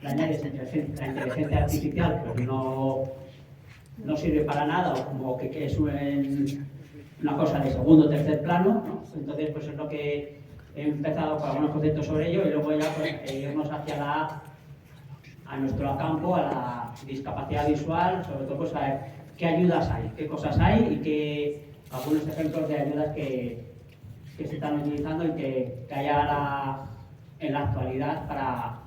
le añades la inteligencia artificial, pues no sirve para nada, o como que es una cosa de segundo o tercer plano, ¿no? Entonces, pues es lo que he empezado con algunos conceptos sobre ello y luego ya pues, irnos hacia a nuestro campo, a la discapacidad visual, sobre todo pues a ver qué ayudas hay, qué cosas hay y algunos ejemplos de ayudas que se están utilizando y que haya en la actualidad para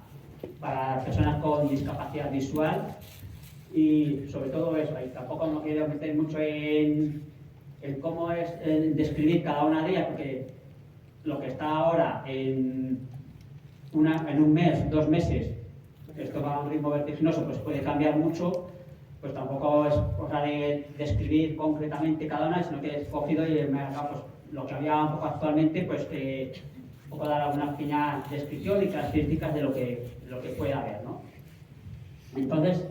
las personas con discapacidad visual. Y sobre todo eso, y tampoco me quiero meter mucho en cómo es describir cada una de ellas, porque lo que está ahora en un mes, 2 meses, esto va a un ritmo vertiginoso, pues puede cambiar mucho, pues tampoco es cosa de describir concretamente cada una, sino que he escogido y me ha dado pues, lo que había un poco actualmente, pues un poco dar alguna pequeña descripción y características de lo que puede haber, ¿no? Entonces,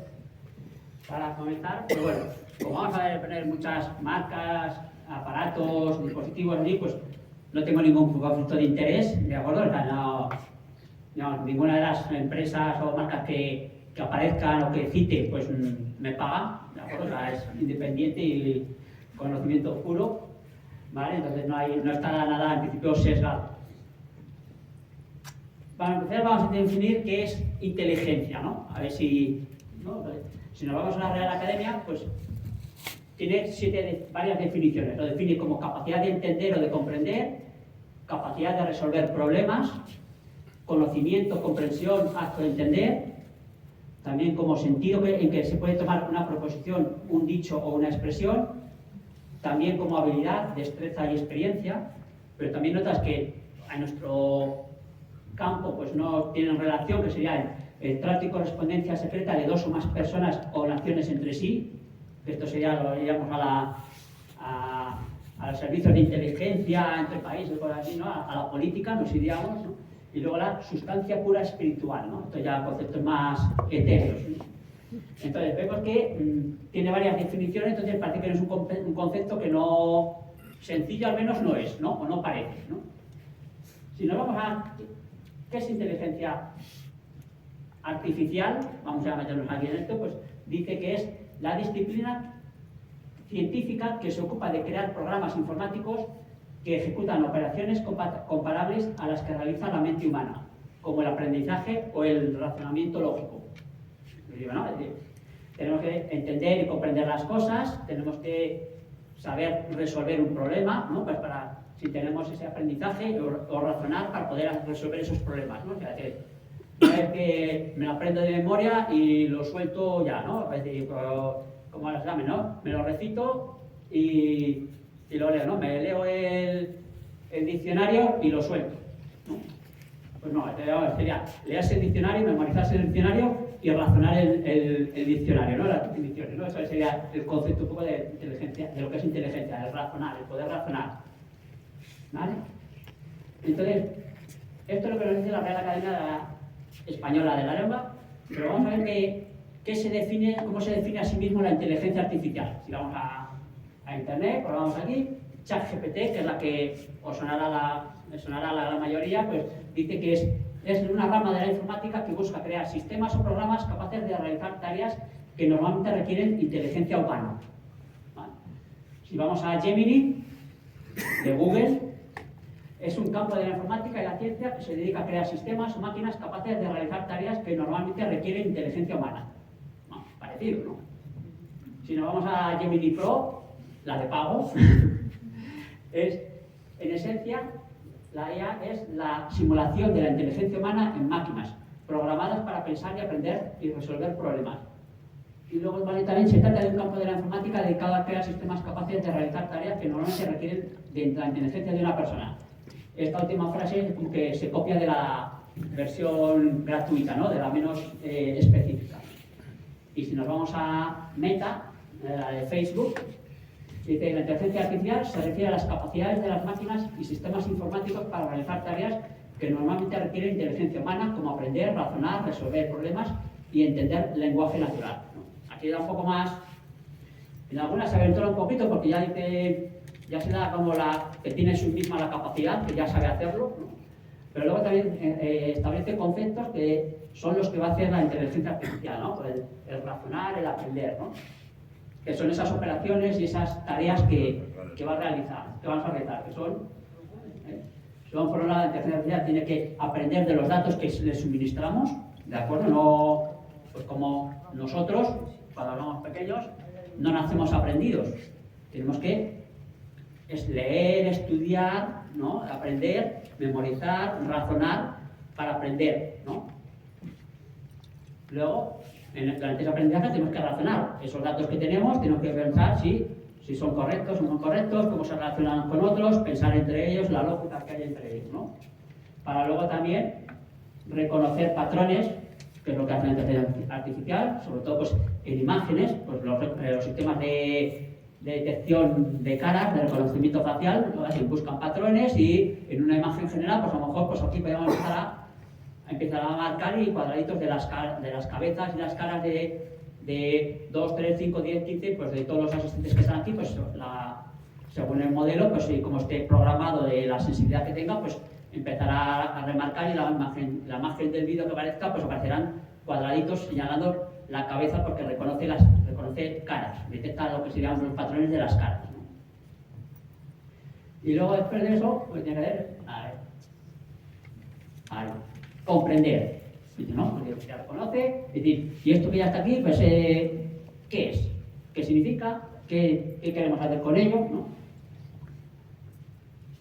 para comenzar, pues bueno, como vamos a poner muchas marcas, aparatos, dispositivos allí, pues no tengo ningún conflicto de interés, ¿de acuerdo? O sea, no, ninguna de las empresas o marcas que aparezcan o que cite, pues me pagan, ¿de acuerdo? O sea, es independiente y conocimiento puro, ¿vale? Entonces no está nada en principio sesgado. Para empezar vamos a definir qué es inteligencia, ¿no? A ver si, ¿no? Si nos vamos a la Real Academia, pues tiene varias definiciones. Lo define como capacidad de entender o de comprender, capacidad de resolver problemas, conocimiento, comprensión, acto de entender, también como sentido en que se puede tomar una proposición, un dicho o una expresión, también como habilidad, destreza y experiencia, pero también notas que a nuestro campo pues no tienen relación, que sería el trato y correspondencia secreta de 2 o más personas o naciones entre sí. Esto sería, lo diríamos, a los servicios de inteligencia entre países, por así, ¿no? A la política, nos iríamos, ¿no? Y luego la sustancia pura espiritual, ¿no? Esto ya conceptos más etéreos, ¿no? Entonces vemos que tiene varias definiciones, entonces parece que no es un concepto que no, sencillo al menos no es, ¿no? O no parece, ¿no? Si nos vamos a ¿qué es inteligencia artificial? Vamos a meternos aquí en esto, pues dice que es la disciplina científica que se ocupa de crear programas informáticos que ejecutan operaciones comparables a las que realiza la mente humana, como el aprendizaje o el razonamiento lógico. ¿No? Es decir, tenemos que entender y comprender las cosas, tenemos que saber resolver un problema, ¿no? Pues si tenemos ese aprendizaje o razonar para poder resolver esos problemas, ¿no? O sea, que me lo aprendo de memoria y lo suelto ya, ¿no? Es decir, como al examen, ¿no? Me lo recito y lo leo, ¿no? Me leo el diccionario y lo suelto, ¿no? Pues no, sería leerse el diccionario, memorizarse el diccionario y razonar el diccionario, ¿no? Las definiciones, ¿no? Eso sería el concepto un poco de inteligencia, de lo que es inteligencia, el razonar, el poder razonar, ¿vale? Entonces, esto es lo que nos dice la Real Academia Española de la Lengua, pero vamos a ver cómo se define a sí mismo la inteligencia artificial. Si vamos a internet, pues vamos aquí, ChatGPT, que es la que os sonará a la gran mayoría, pues dice que es una rama de la informática que busca crear sistemas o programas capaces de realizar tareas que normalmente requieren inteligencia humana. ¿Vale? Si vamos a Gemini, de Google, es un campo de la informática y la ciencia que se dedica a crear sistemas o máquinas capaces de realizar tareas que normalmente requieren inteligencia humana. ¿No? Parecido, ¿no? Si nos vamos a Gemini Pro, la de pago, en esencia, la IA es la simulación de la inteligencia humana en máquinas, programadas para pensar y aprender y resolver problemas. Y luego también se trata de un campo de la informática dedicado a crear sistemas capaces de realizar tareas que normalmente requieren de la inteligencia de una persona. Esta última frase como que se copia de la versión gratuita, ¿no? De la menos específica. Y si nos vamos a Meta, la de Facebook, dice que la inteligencia artificial se refiere a las capacidades de las máquinas y sistemas informáticos para realizar tareas que normalmente requieren inteligencia humana, como aprender, razonar, resolver problemas y entender lenguaje natural, ¿no? Aquí da un poco más, en algunas se aventura un poquito porque ya se da como que tiene en sí misma la capacidad, que ya sabe hacerlo, ¿no? Pero luego también establece conceptos que son los que va a hacer la inteligencia artificial, ¿no? El razonar, el aprender, ¿no? Que son esas operaciones y esas tareas que va a realizar, que vamos a realizar, que son por un lado, la inteligencia artificial tiene que aprender de los datos que le suministramos, ¿de acuerdo? No, pues como nosotros, cuando éramos pequeños, no nacemos aprendidos. Tenemos que leer, estudiar, ¿no? Aprender, memorizar, razonar para aprender, ¿no? Luego, durante ese aprendizaje tenemos que razonar. Esos datos que tenemos que pensar si son correctos o no correctos, cómo se relacionan con otros, pensar entre ellos, la lógica que hay entre ellos, ¿no? Para luego también reconocer patrones, que es lo que hace la inteligencia artificial, sobre todo pues, en imágenes, pues los sistemas de detección de caras, de reconocimiento facial, así buscan patrones y en una imagen general, pues a lo mejor pues aquí podemos empezar a marcar y cuadraditos de las cabezas y las caras de 2, 3, 5, 10, 15, pues de todos los asistentes que están aquí, pues según el modelo, pues como esté programado de la sensibilidad que tenga, pues empezará a remarcar y la imagen del vídeo que aparezca, pues aparecerán cuadraditos señalando la cabeza porque reconoce caras, detecta lo que serían los patrones de las caras, ¿no? Y luego después de eso, pues tiene que ver, comprender, ¿no? Porque ya lo conoce, es decir, y esto que ya está aquí, pues ¿qué es? ¿Qué significa? ¿Qué queremos hacer con ello? ¿No?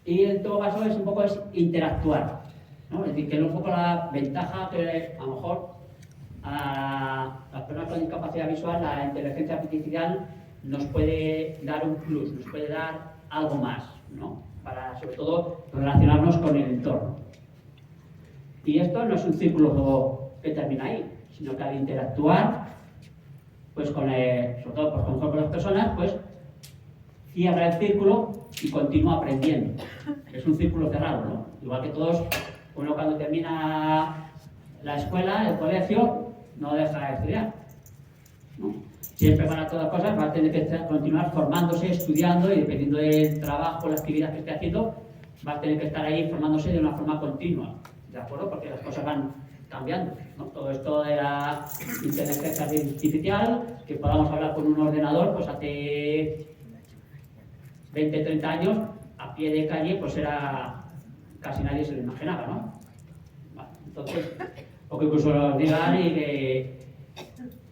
Y en todo caso es un poco interactuar, ¿no? Es decir, que es un poco la ventaja que a lo mejor a las personas con discapacidad visual la inteligencia artificial nos puede dar un plus, nos puede dar algo más, ¿no? Para sobre todo relacionarnos con el entorno. Y esto no es un círculo que termina ahí, sino que al interactuar, pues sobre todo pues, con las personas, pues cierra el círculo y continúa aprendiendo. Es un círculo cerrado, ¿no? Igual que todos, uno cuando termina la escuela, el colegio, no deja de estudiar, ¿no? Siempre para todas cosas va a tener que continuar formándose, estudiando y dependiendo del trabajo, la actividad que esté haciendo, va a tener que estar ahí formándose de una forma continua, ¿de acuerdo? Porque las cosas van cambiando, ¿no? Todo esto de la inteligencia artificial, que podamos hablar con un ordenador, pues hace 20, 30 años, a pie de calle, pues era casi nadie se lo imaginaba, ¿no? Vale, entonces, o que incluso nos digan y que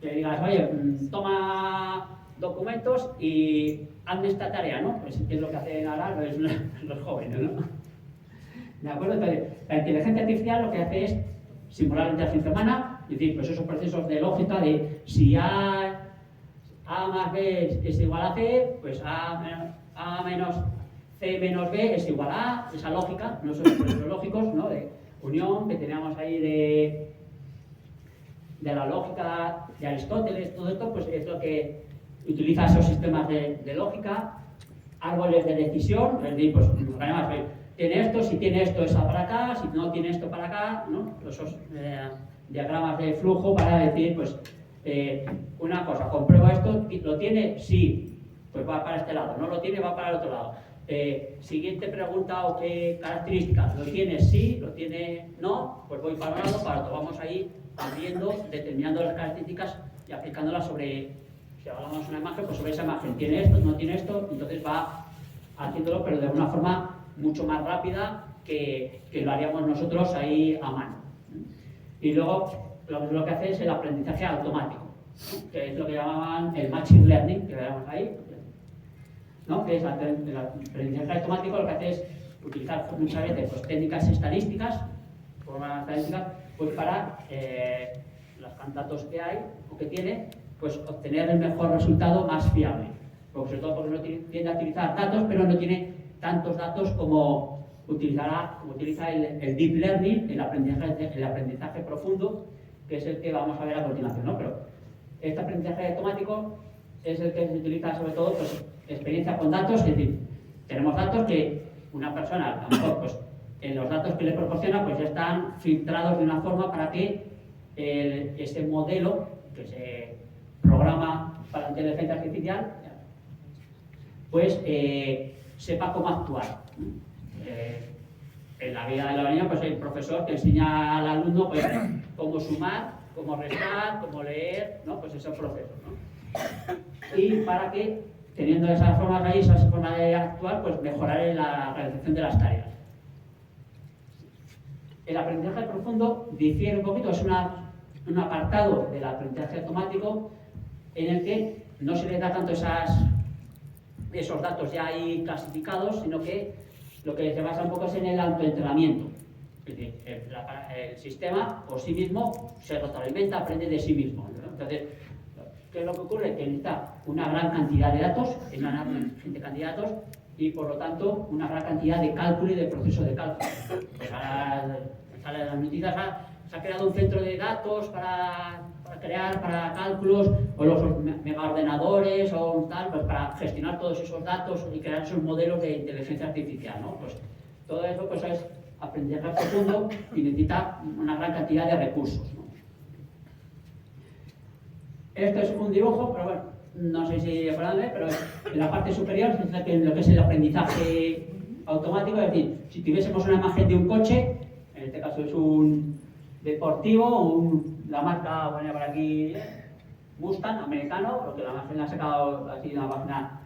digas, oye, toma documentos y hazme esta tarea, ¿no? Pues es lo que hacen ahora los jóvenes, ¿no? ¿De acuerdo? Entonces, la inteligencia artificial lo que hace es simular la inteligencia humana, es decir, pues esos procesos de lógica de si A más B es igual a C, pues A menos C menos B es igual a esa lógica, no son procesos lógicos, ¿no? De unión que teníamos ahí de la lógica de Aristóteles, todo esto pues es lo que utiliza esos sistemas de lógica, árboles de decisión, es decir, pues además tiene esto, si tiene esto es para acá, si no tiene esto para acá, ¿no? Esos diagramas de flujo para decir, pues una cosa, compruebo esto, ¿lo tiene? Sí, pues va para este lado, no lo tiene, va para el otro lado. Siguiente pregunta o qué características, ¿lo tiene? Sí, lo tiene no, pues voy para un lado, para otro, vamos ahí abriendo, determinando las características y aplicándolas sobre, si hablamos de una imagen, pues sobre esa imagen, ¿tiene esto? ¿No tiene esto? Entonces va haciéndolo, pero de una forma mucho más rápida que lo haríamos nosotros ahí a mano. Y luego lo que hace es el aprendizaje automático, ¿no? Que es lo que llamaban el machine learning, que veamos ahí, ¿no? Que es el aprendizaje automático, lo que hace es utilizar muchas veces pues, técnicas estadísticas, pues para los datos que hay o que tiene, pues obtener el mejor resultado más fiable. Sobre todo porque no tiende a utilizar datos, pero no tiene tantos datos como utiliza el deep learning, el aprendizaje profundo, que es el que vamos a ver a continuación, ¿no? Pero este aprendizaje automático es el que se utiliza sobre todo, pues, experiencia con datos, es decir, tenemos datos que una persona, a lo mejor, pues, en los datos que le proporciona, pues ya están filtrados de una forma para que ese modelo que se programa para la inteligencia artificial, pues sepa cómo actuar. en la vida de la niña, pues el profesor que enseña al alumno pues, cómo sumar, cómo restar, cómo leer, ¿no? Pues esos procesos, ¿no? Y para que, teniendo esas formas ahí, esas formas de actuar, pues mejorar en la realización de las tareas. El aprendizaje profundo difiere un poquito, es un apartado del aprendizaje automático en el que no se le da tanto esos datos ya ahí clasificados, sino que lo que se basa un poco es en el autoentrenamiento. Es decir, el sistema por sí mismo se retroalimenta, aprende de sí mismo, ¿no? Entonces, ¿qué es lo que ocurre? Que necesita una gran cantidad de datos, una gran cantidad de datos, y por lo tanto una gran cantidad de cálculo y de proceso de cálculo. Pues ahora sale de las noticias, se ha creado un centro de datos para cálculos, o los megaordenadores o tal, pues para gestionar todos esos datos y crear esos modelos de inteligencia artificial, ¿no? Pues todo eso pues es aprendizaje profundo y necesita una gran cantidad de recursos, ¿no? Esto es un dibujo, pero bueno, no sé si es grande, pero en la parte superior es lo que es el aprendizaje automático, es decir, si tuviésemos una imagen de un coche, en este caso es un deportivo, la marca, bueno, por aquí, Mustang, americano, porque la imagen la ha sacado así de una página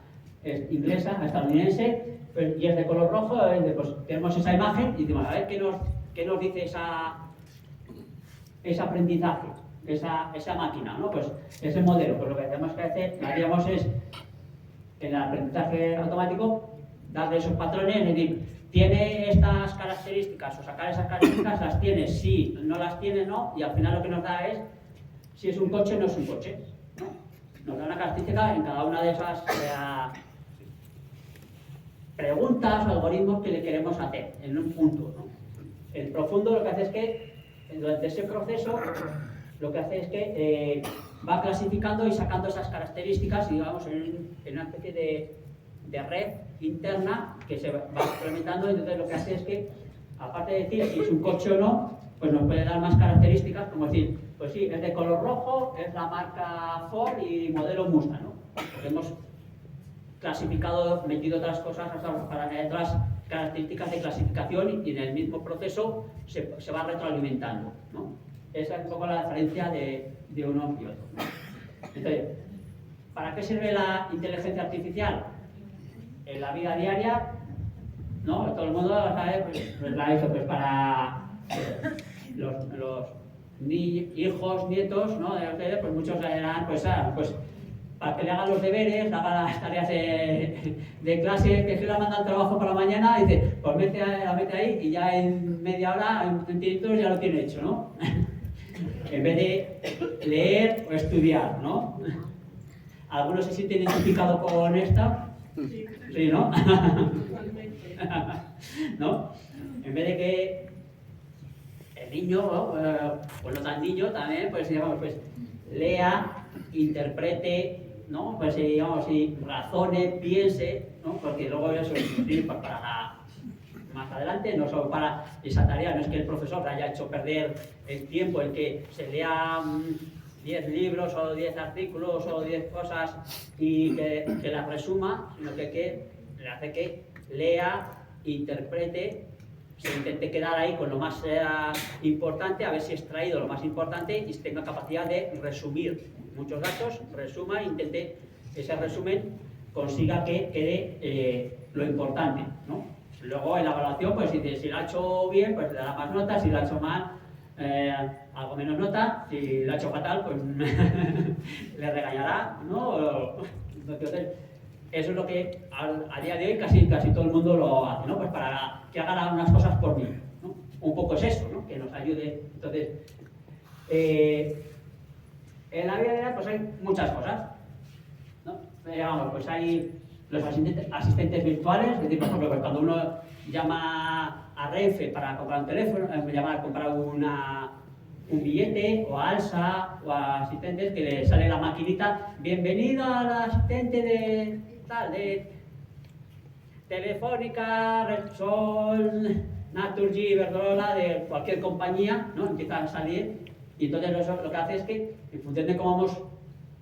inglesa, estadounidense, y es de color rojo, pues tenemos esa imagen y decimos, a ver qué nos dice ese aprendizaje, esa máquina, ¿no? Pues ese modelo, pues lo que tenemos que hacer, haríamos es, en el aprendizaje automático, darle esos patrones, es decir, tiene estas características, o sacar esas características, las tiene, sí, no las tiene, no, y al final lo que nos da es si es un coche o no es un coche, ¿no? Nos da una característica en cada una de esas preguntas o algoritmos que le queremos hacer en un punto, ¿no? El profundo lo que hace es que durante ese proceso lo que hace es que va clasificando y sacando esas características, digamos, en una especie de red interna que se va implementando. Entonces lo que hace es que, aparte de decir si es un coche o no, pues nos puede dar más características, como decir, pues sí, es de color rojo, es la marca Ford y modelo Mustang, ¿no? Porque hemos clasificado, metido otras cosas, otras características de clasificación, y en el mismo proceso se va retroalimentando, ¿no? Esa es un poco la diferencia de uno y otro, ¿no? Entonces, ¿para qué sirve la inteligencia artificial? En la vida diaria, ¿no? Todo el mundo lo sabe, pues la hizo pues para los hijos, nietos, ¿no? De ustedes, pues muchos eran, pues para que le hagan los deberes, haga las tareas de clase, que se le mandan trabajo para mañana, y dice, pues la mete ahí y ya en media hora, en 20 minutos ya lo tiene hecho, ¿no? En vez de leer o estudiar, ¿no? ¿Algunos se sienten identificados con esta? Sí, ¿no? ¿No? En vez de que el niño, o no tan niño también, pues digamos, pues lea, interprete, ¿no? Pues digamos, y razone, piense, ¿no? Porque luego eso es para más adelante, no solo para esa tarea, no es que el profesor haya hecho perder el tiempo en que se lea 10 libros o 10 artículos o 10 cosas y que las resuma, sino que le hace que lea, interprete, se intente quedar ahí con lo más importante, a ver si ha extraído lo más importante y tenga capacidad de resumir muchos datos, resuma, intente ese resumen consiga que quede lo importante, ¿no? Luego en la evaluación, pues si lo ha hecho bien, pues le dará más nota, si lo ha hecho mal, algo menos nota, si lo ha hecho fatal, pues le regañará, ¿no? Entonces, eso es lo que a día de hoy casi todo el mundo lo hace, ¿no? Pues para que hagan unas cosas por mí, ¿no? Un poco es eso, ¿no? Que nos ayude. Entonces, en la vida real pues hay muchas cosas, ¿no? Vamos, pues hay los asistentes virtuales, es decir, por ejemplo, pues cuando uno llama a Renfe para comprar un teléfono, llama a comprar un billete, o a Alsa, o a asistentes, que le sale la maquinita, bienvenido al asistente de Telefónica, Repsol, Naturgy, Iberdrola, de cualquier compañía, ¿no? Empieza a salir, y entonces eso lo que hace es que, en función de cómo vamos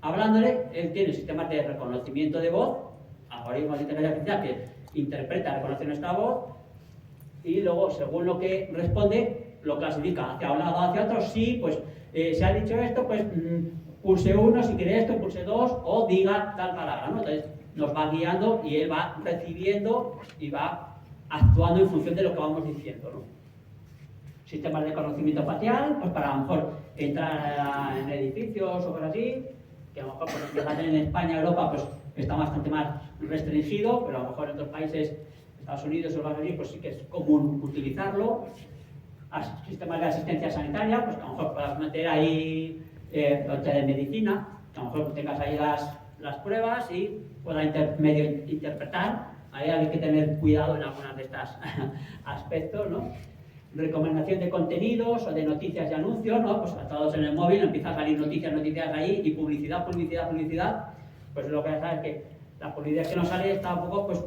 hablándole, él tiene sistemas de reconocimiento de voz, algoritmos de inteligencia artificial que interpreta, reconoce nuestra voz, y luego, según lo que responde, lo clasifica hacia un lado, hacia otro. Sí, pues se ha dicho esto, pues pulse 1 si quiere esto, pulse 2 o diga tal palabra, ¿no? Entonces nos va guiando y él va recibiendo y va actuando en función de lo que vamos diciendo, ¿no? Sistemas de conocimiento facial, pues para a lo mejor entrar en edificios o cosas así, que a lo mejor pues, en España, Europa, pues está bastante más restringido, pero a lo mejor en otros países, Estados Unidos o algo así, pues sí que es común utilizarlo. Sistemas de asistencia sanitaria, pues que a lo mejor puedas meter ahí de medicina, que a lo mejor tengas ahí las pruebas y pueda medio interpretar. Ahí hay que tener cuidado en algunos de estos aspectos, ¿no? Recomendación de contenidos o de noticias y anuncios, ¿no? Pues todos en el móvil empiezan a salir noticias ahí y publicidad. Pues lo que pasa es que la publicidad que nos sale está un poco pues,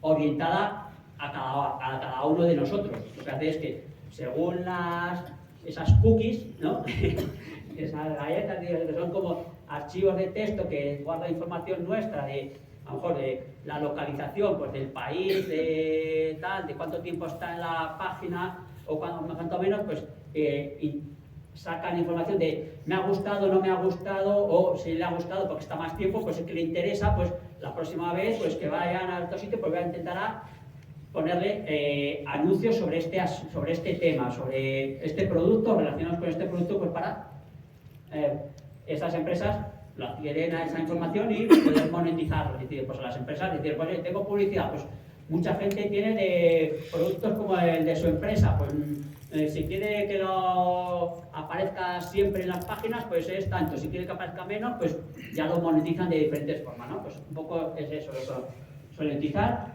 orientada a cada uno de nosotros. Lo que hace es que según esas cookies, ¿no? Esas galletas que son como archivos de texto que guardan información nuestra a lo mejor de la localización, pues del país, de cuánto tiempo está en la página o cuánto menos, pues sacan información de me ha gustado, no me ha gustado, o si le ha gustado porque está más tiempo, pues es que le interesa, pues la próxima vez pues que vayan a otro sitio, pues voy a intentar ponerle anuncios sobre este tema, sobre este producto, relacionados con este producto, pues para estas empresas lo adquieren a esa información y poder monetizarlo. Es decir, pues a las empresas, decir, pues tengo publicidad, pues mucha gente tiene de productos como el de su empresa, pues si quiere que lo aparezca siempre en las páginas, pues es tanto, si quiere que aparezca menos, pues ya lo monetizan de diferentes formas, ¿no? Pues un poco es eso lo que suelen utilizar.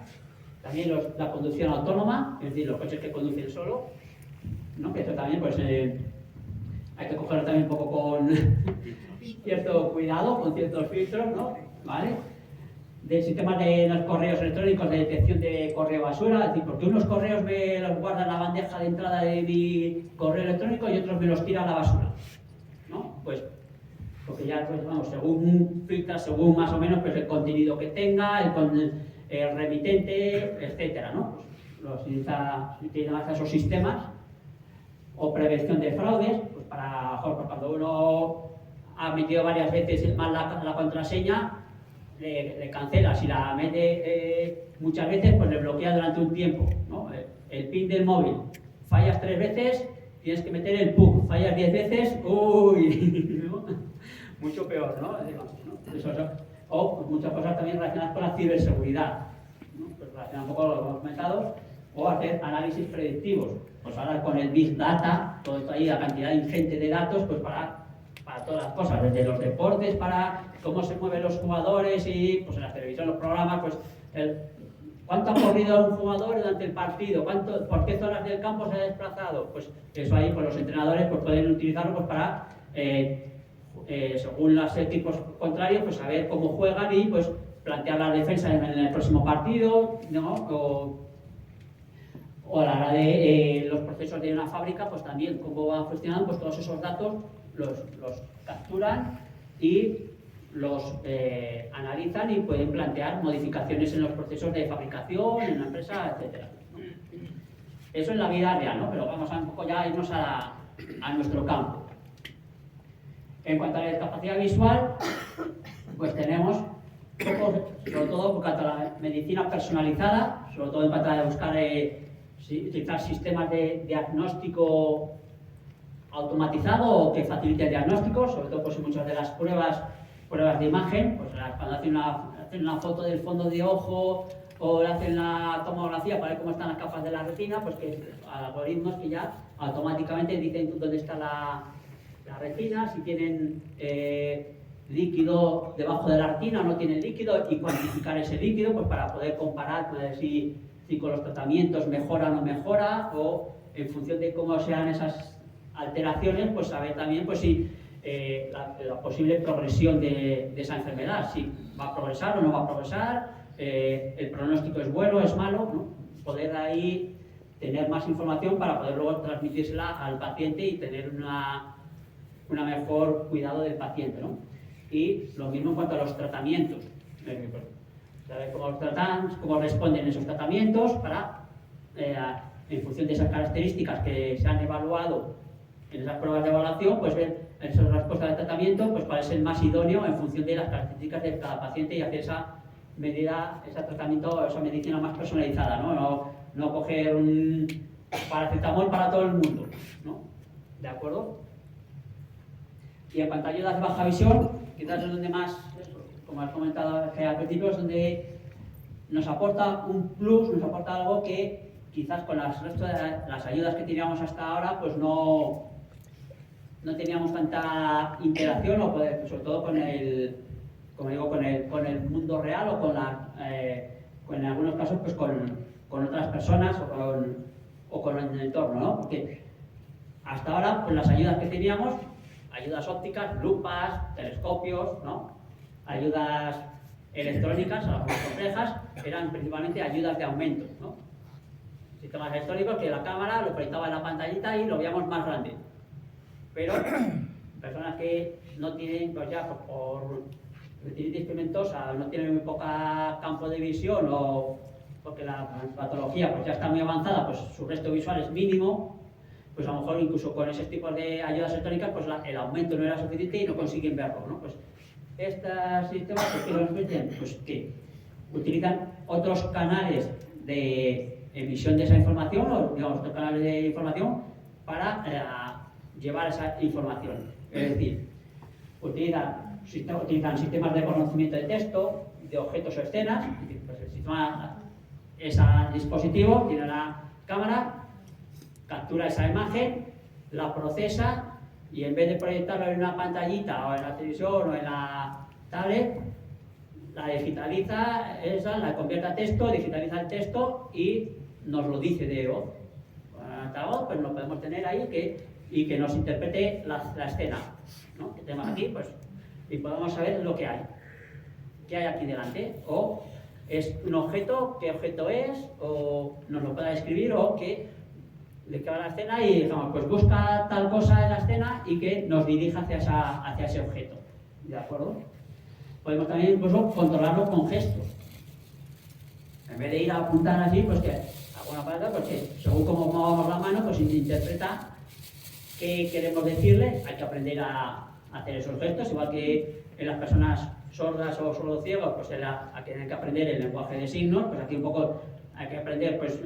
También la conducción autónoma, es decir, los coches que conducen solo, ¿no? Que esto también pues hay que cogerlo también un poco con cierto cuidado, con ciertos filtros, ¿no? ¿Vale? Del sistema de los correos electrónicos de detección de correo basura, es decir, porque unos correos me los guardan en la bandeja de entrada de mi correo electrónico y otros me los tiran a la basura, ¿no? Pues porque ya, pues, vamos, según filtra, según más o menos pues, el contenido que tenga, el remitente, etcétera, ¿no? Pues utiliza esos sistemas. O prevención de fraudes, pues para cuando uno ha metido varias veces mal la contraseña, le cancela. Si la mete muchas veces, pues le bloquea durante un tiempo, ¿no? El PIN del móvil, fallas 3 veces, tienes que meter el PUC, fallas 10 veces, ¡uy! ¿No? Mucho peor, ¿no? O pues, muchas cosas también relacionadas con la ciberseguridad, ¿no? Pues relacionadas un poco con lo que hemos comentado, o hacer análisis predictivos. Pues ahora con el Big Data, todo esto ahí, la cantidad ingente de datos, pues para todas las cosas, desde los deportes, para cómo se mueven los jugadores y pues en la televisión, los programas, pues cuánto ha corrido un jugador durante el partido, por qué zonas del campo se ha desplazado, pues eso ahí pues los entrenadores pues pueden utilizarlo pues para según los equipos contrarios pues saber cómo juegan y pues plantear la defensa en el próximo partido, ¿no? O a la hora de los procesos de una fábrica, pues también cómo van funcionando, pues todos esos datos los capturan y los analizan y pueden plantear modificaciones en los procesos de fabricación, en la empresa, etc. Eso en la vida real, ¿no? Pero vamos a un poco ya a irnos a nuestro campo. En cuanto a la discapacidad visual, pues tenemos sobre todo en cuanto a la medicina personalizada, sobre todo en cuanto a buscar utilizar sistemas de diagnóstico automatizado o que facilite el diagnóstico, sobre todo pues, en muchas de las pruebas de imagen, pues cuando hacen una foto del fondo de ojo o hacen la tomografía para ver cómo están las capas de la retina, pues que algoritmos que ya automáticamente dicen dónde está la retina, si tienen líquido debajo de la retina o no tienen líquido y cuantificar ese líquido pues para poder comparar si con los tratamientos mejora o no mejora, o en función de cómo sean esas alteraciones, pues saber también pues, si la posible progresión de esa enfermedad, si va a progresar o no va a progresar, el pronóstico es bueno, es malo, ¿no? Poder ahí tener más información para poder luego transmitírsela al paciente y tener una mejor cuidado del paciente, ¿no? Y lo mismo en cuanto a los tratamientos. Saber cómo tratan, cómo responden esos tratamientos para en función de esas características que se han evaluado en esas pruebas de evaluación, pues ver en esas respuestas de tratamiento, pues cuál es el más idóneo en función de las características de cada paciente y hacer esa medida, ese tratamiento, esa medicina más personalizada, no coger un paracetamol para todo el mundo, ¿no? ¿De acuerdo? Y en cuanto a ayudas de baja visión, quizás es donde más, como has comentado al principio, es donde nos aporta un plus, nos aporta algo que quizás con las ayudas que teníamos hasta ahora, pues no teníamos tanta interacción, o sobre todo con el, como digo, con el mundo real o en algunos casos pues con otras personas o con el entorno, ¿no? Porque hasta ahora pues las ayudas que teníamos, ayudas ópticas, lupas, telescopios, ¿no? Ayudas electrónicas, a las más complejas, eran principalmente ayudas de aumento, ¿no? Sistemas electrónicos que la cámara lo proyectaba en la pantallita y lo veíamos más grande. Pero personas que no tienen, pues ya por retinitis pigmentosa, no tienen muy poca campo de visión o porque la patología pues ya está muy avanzada, pues su resto visual es mínimo, pues a lo mejor incluso con ese tipo de ayudas electrónicas pues el aumento no era suficiente y no consiguen verlo, ¿no? Pues estos sistemas que nos permiten, pues que utilizan otros canales de emisión de esa información, o digamos otros canales de información para llevar esa información. Es decir, utilizan sistemas de reconocimiento de texto, de objetos o escenas. Pues el sistema, ese dispositivo tiene una cámara, captura esa imagen, la procesa y en vez de proyectarlo en una pantallita o en la televisión o en la tablet, la digitaliza, la convierte a texto, digitaliza el texto y nos lo dice de voz. Con el altavoz pues lo podemos tener ahí y que nos interprete la escena, ¿no? Que tenemos aquí, pues, y podemos saber lo que hay. ¿Qué hay aquí delante? O es un objeto, qué objeto es, o nos lo pueda describir, o de qué va la escena y digamos, pues busca tal cosa en la escena y que nos dirija hacia ese objeto. ¿De acuerdo? Podemos también incluso controlarlo con gestos. En vez de ir a apuntar así, pues que alguna palabra, pues que según cómo movamos la mano, pues interpreta qué queremos decirle. Hay que aprender a hacer esos gestos, igual que en las personas sordas o sordociegos, pues hay que aprender el lenguaje de signos, pues aquí un poco hay que aprender pues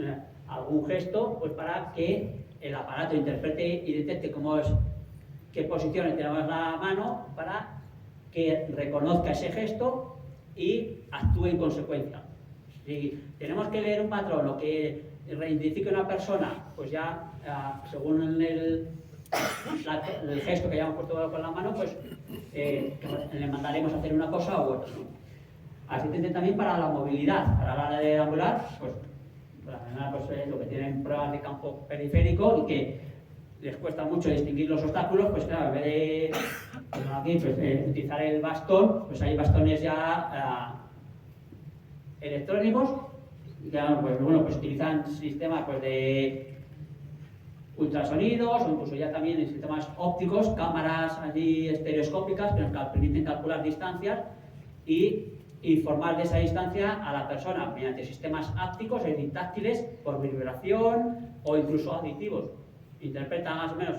algún gesto pues para que el aparato interprete y detecte qué posiciones tenemos la mano para que reconozca ese gesto y actúe en consecuencia. Si tenemos que leer un patrón o que reidentifique una persona, pues ya según el gesto que hayamos puesto con la mano, pues le mandaremos a hacer una cosa u otra, ¿no? Asistente también para la movilidad, para la hora de ambular, pues lo que tienen pruebas de campo periférico y que les cuesta mucho distinguir los obstáculos, pues claro, en vez de aquí, pues, utilizar el bastón, pues hay bastones ya electrónicos, ya, pues, bueno, pues utilizan sistemas pues, de ultrasonidos o incluso ya también en sistemas ópticos, cámaras allí estereoscópicas que nos permiten calcular distancias y informar de esa distancia a la persona mediante sistemas ápticos, es decir, táctiles, por vibración o incluso auditivos. Interpreta más o menos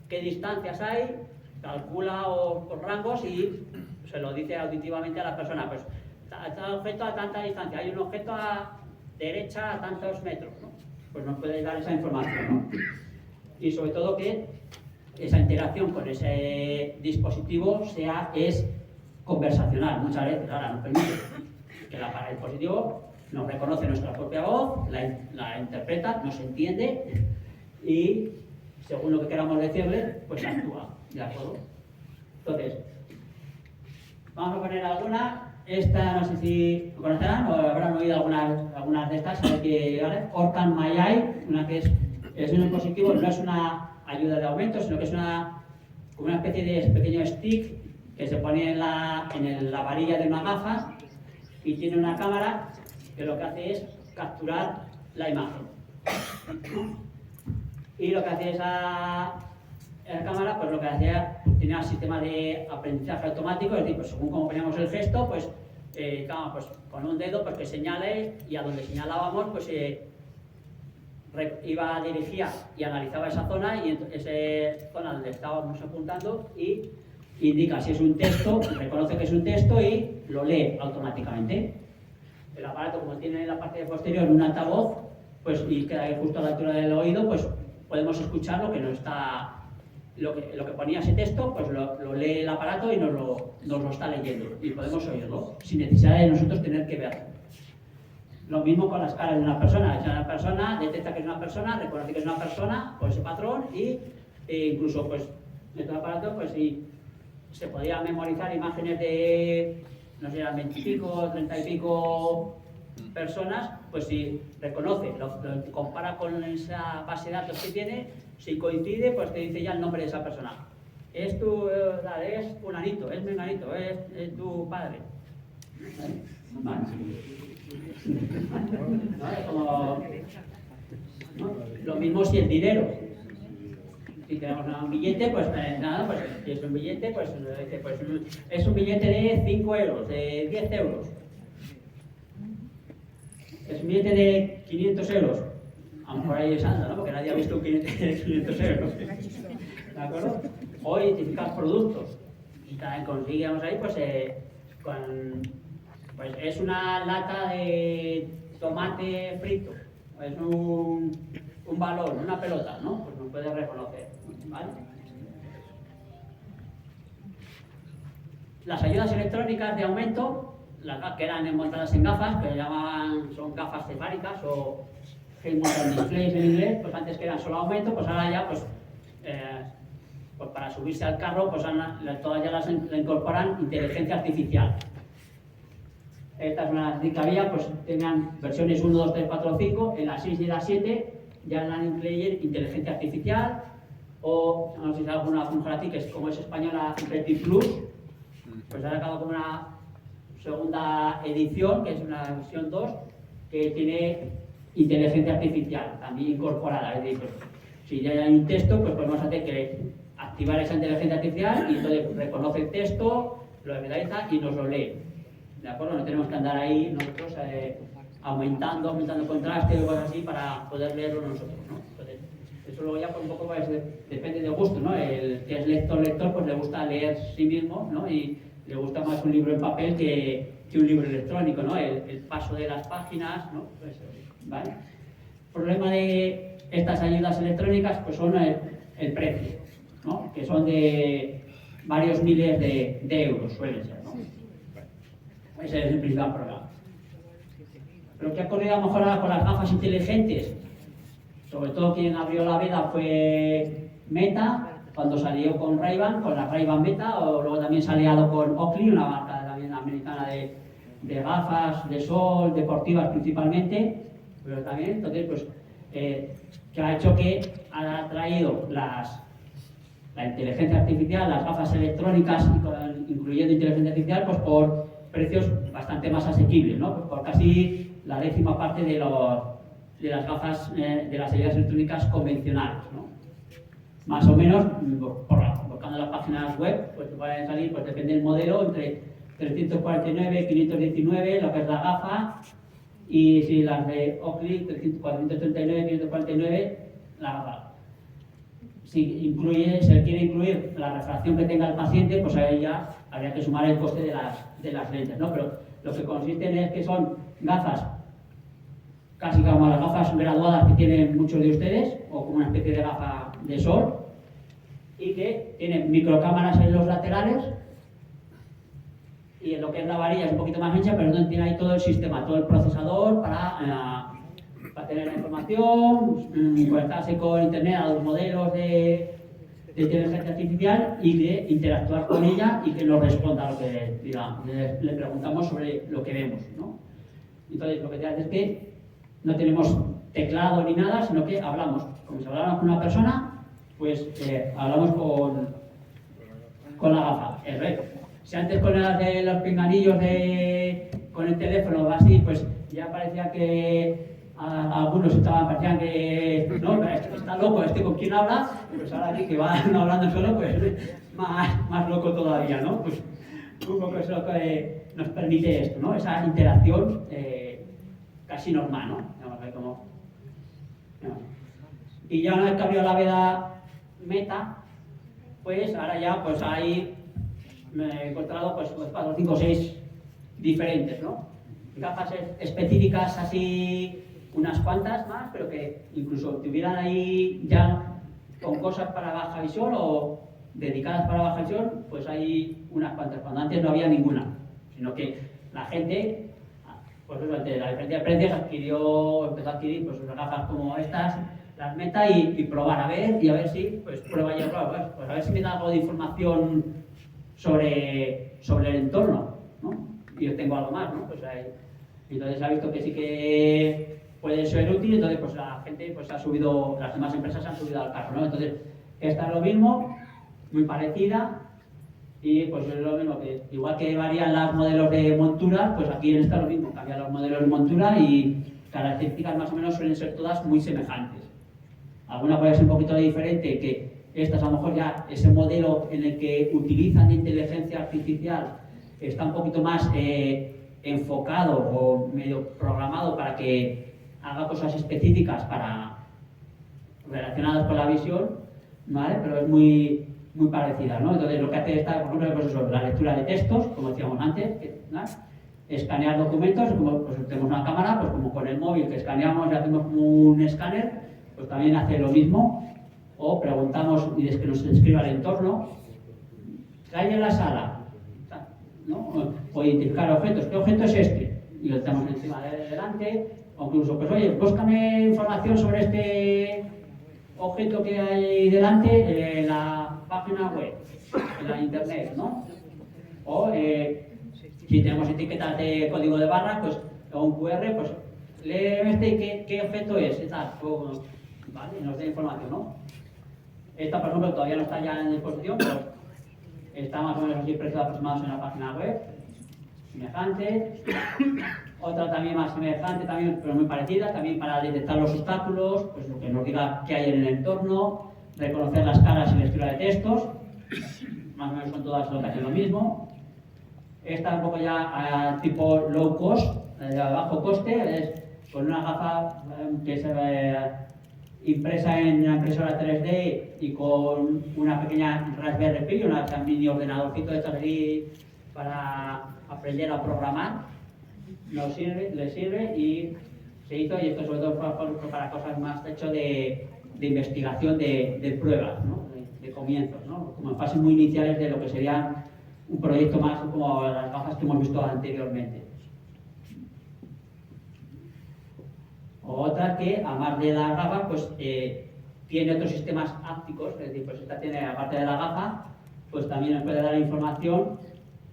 qué distancias hay, calcula los rangos y se lo dice auditivamente a la persona. Pues tal objeto a tanta distancia, hay un objeto a derecha a tantos metros, ¿no? Pues nos puede dar esa información, ¿no? Y sobre todo que esa interacción con ese dispositivo es conversacional. Muchas veces ahora nos permite que el dispositivo nos reconoce nuestra propia voz, la interpreta, nos entiende y según lo que queramos decirle, pues actúa. ¿De acuerdo? Entonces, vamos a poner alguna. Esta no sé si lo conocerán o habrán oído algunas de estas. ¿Vale? Orcan Mayai, una que es un dispositivo, no es una ayuda de aumento, sino que es como una especie de pequeño stick que se pone en la varilla de una gafa y tiene una cámara que lo que hace es capturar la imagen. Y lo que hace esa cámara, pues lo que hacía, pues, tenía un sistema de aprendizaje automático, es decir, pues según cómo poníamos el gesto, pues, pues con un dedo pues que señale y a donde señalábamos, pues iba, dirigía y analizaba esa zona, y esa zona donde estábamos apuntando, y indica si es un texto, reconoce que es un texto y lo lee automáticamente. El aparato, como tiene en la parte posterior un altavoz, pues, y queda ahí justo a la altura del oído, pues podemos escuchar lo que no está, lo que ponía ese texto, pues lo lee el aparato y nos lo está leyendo, y podemos oírlo sin necesidad de nosotros tener que verlo. Lo mismo con las caras de una persona. Si una persona detecta que es una persona, reconoce que es una persona por ese patrón, e incluso pues dentro del aparato, pues si se podía memorizar imágenes de, no sé, 20 y pico, 30 y pico personas, pues si reconoce, lo compara con esa base de datos que tiene, si coincide, pues te dice ya el nombre de esa persona. Es tu, es fulanito, es menganito, es tu padre. ¿Vale? ¿No? Es como, ¿no? Lo mismo si el dinero. Si tenemos un billete, pues nada, pues si es un billete, pues es un billete de 5 euros, de 10 euros. Es un billete de 500 euros. A lo mejor ahí es anda, ¿no? Porque nadie ha visto un billete de 500 euros. ¿De acuerdo? O identificar productos. Y también conseguimos ahí, pues es una lata de tomate frito. Es un balón, una pelota, ¿no? Pues nos puede reconocer, ¿vale? Las ayudas electrónicas de aumento, las que eran montadas en gafas, que son gafas cefáricas o head mounted displays en inglés, pues antes que eran solo aumento, pues ahora ya, pues para subirse al carro, pues todas ya las incorporan inteligencia artificial. Estas son las que había, pues tenían versiones 1, 2, 3, 4, 5, en las 6 y las 7 ya la han incluido inteligencia artificial, o no sé si alguna función que es como es española, Retin Plus, pues ha sacado como una segunda edición, que es una versión 2, que tiene inteligencia artificial también incorporada. Es decir, pues, si ya hay un texto, pues podemos hacer que activar esa inteligencia artificial y entonces reconoce el texto, lo analiza y nos lo lee. ¿De acuerdo? No tenemos que andar ahí nosotros aumentando contraste o cosas así para poder leerlo nosotros, ¿no? Entonces, eso luego ya un poco pues, depende de gusto, ¿no? El que es lector, pues le gusta leer sí mismo, ¿no? Y le gusta más un libro en papel que un libro electrónico, ¿no? El paso de las páginas, ¿no? Pues, ¿vale? El problema de estas ayudas electrónicas pues son el precio, ¿no? Que son de varios miles de euros, suelen ser, ¿no? Ese es el principal problema. Pero ¿qué ha ocurrido a lo mejor ahora con las gafas inteligentes? Sobre todo quien abrió la veda fue Meta, cuando salió con Ray-Ban, con la Ray-Ban Meta, o luego también se ha aliado con Oakley, una marca también americana de gafas de sol, deportivas principalmente, pero también, entonces, pues, que ha hecho que ha traído la inteligencia artificial, las gafas electrónicas, incluyendo inteligencia artificial, pues por precios bastante más asequibles, ¿no? Pues por casi la 10ª parte de las gafas, de las ayudas electrónicas convencionales, ¿no? Más o menos, buscando las páginas web, pues te pueden salir, pues depende del modelo, entre 349, 519, lo que es la gafa, y si las de Oakley, 439, 549, la gafa. Si se quiere incluir la refracción que tenga el paciente, pues ahí ya habría que sumar el coste de las lentes, ¿no? Pero lo que consiste es que son gafas, casi como las gafas graduadas que tienen muchos de ustedes, o como una especie de gafa de sol, y que tienen microcámaras en los laterales, y en lo que es la varilla es un poquito más ancha, pero no tiene ahí todo el sistema, todo el procesador para tener la información, conectarse con internet a los modelos de inteligencia artificial y de interactuar con ella y que nos responda a lo que le preguntamos sobre lo que vemos, ¿no? Entonces lo que te hace es que no tenemos teclado ni nada, sino que hablamos. Como si habláramos con una persona, pues hablamos con la gafa, el reto. Si antes con los pinganillos con el teléfono o así, pues ya parecía que algunos parecían que no, está loco, con quién habla, pues ahora aquí que va hablando solo, pues más loco todavía, ¿no? Pues un poco eso es lo que nos permite esto, ¿no? Esa interacción casi normal, ¿no? Digamos, como Y ya una vez que abrió la veda Meta, pues ahora ya pues ahí me he encontrado pues 4, 5, 6 diferentes, ¿no? Gafas específicas así, unas cuantas más, pero que incluso tuvieran ahí ya con cosas para baja visión o dedicadas para baja visión, pues hay unas cuantas, cuando antes no había ninguna, sino que la gente, pues eso, ante la diferencia de precios, empezó a adquirir pues unas gafas como estas, las Meta y probar a ver si, pues prueba y error, pues a ver si me da algo de información sobre el entorno, ¿no? Y yo tengo algo más, ¿no? Pues entonces ha visto que sí que puede ser útil, entonces pues la gente pues ha subido, las demás empresas han subido al carro, ¿no? Entonces esta es lo mismo, muy parecida, y pues es lo mismo que, igual que varían los modelos de montura, pues aquí en esta es lo mismo, cambian los modelos de montura y características más o menos suelen ser todas muy semejantes. Alguna puede ser un poquito diferente, que estas a lo mejor ya ese modelo en el que utilizan inteligencia artificial está un poquito más enfocado o medio programado para que haga cosas específicas relacionadas con la visión, ¿vale? Pero es muy parecida, ¿no? Entonces lo que hace esta, por ejemplo, pues eso, la lectura de textos, como decíamos antes, ¿no? Escanear documentos, como pues tenemos una cámara, pues como con el móvil que escaneamos y hacemos como un escáner, pues también hace lo mismo, o preguntamos y es que nos describa el entorno, ¿qué hay en la sala? ¿No? O identificar objetos, ¿qué objeto es este? Y lo tenemos encima de delante, o incluso, pues oye, búscame información sobre este objeto que hay delante en la página web, en la internet, ¿no? O si tenemos etiquetas de código de barra, pues o un QR, pues lee qué objeto es, y tal, pues, ¿vale? Y nos da información, ¿no? Esta, por ejemplo, todavía no está ya en disposición, pero está más o menos así precios aproximados en la página web, semejante. Otra también más semejante, también, pero muy parecida, también para detectar los obstáculos, pues lo que nos diga qué hay en el entorno, reconocer las caras y lectura de textos, más o menos son todas lo que hacen lo mismo. Esta un poco ya tipo low cost, de bajo coste, es con una gafa que se impresa en una impresora 3D y con una pequeña Raspberry Pi, una mini ordenadorcito de estos así para aprender a programar. Le sirve y se hizo, y esto sobre todo para cosas más hecho de investigación de pruebas, ¿no? de comienzos, ¿no? Como en fases muy iniciales de lo que sería un proyecto más como las gafas que hemos visto anteriormente. Otra que, además de las gafas, pues tiene otros sistemas ápticos, es decir, pues esta tiene, aparte de la gafa, pues también nos puede dar información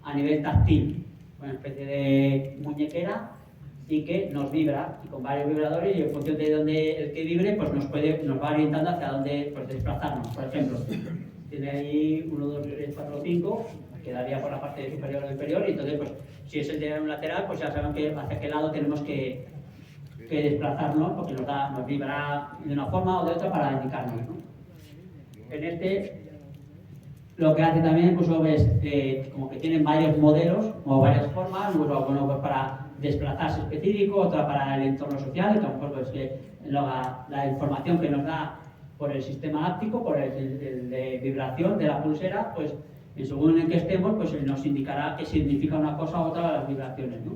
a nivel táctil, una especie de muñequera y que nos vibra, y con varios vibradores, y en función de donde el que vibre, pues nos va orientando hacia dónde pues, desplazarnos. Por ejemplo, tiene ahí 1, 2, 3, 4, 5, quedaría por la parte superior o inferior, y entonces, pues, si es el de un lateral, pues ya sabemos que hacia qué lado tenemos que desplazarnos, porque nos vibra de una forma o de otra para indicarnos, ¿no? En este, lo que hace también, pues, es como que tienen varios modelos o varias formas, pues, uno pues, para desplazarse específico, otra para el entorno social, que a lo mejor pues, la información que nos da por el sistema áptico, por el de vibración de la pulsera, pues según en que estemos, pues nos indicará qué significa una cosa u otra de las vibraciones, ¿no?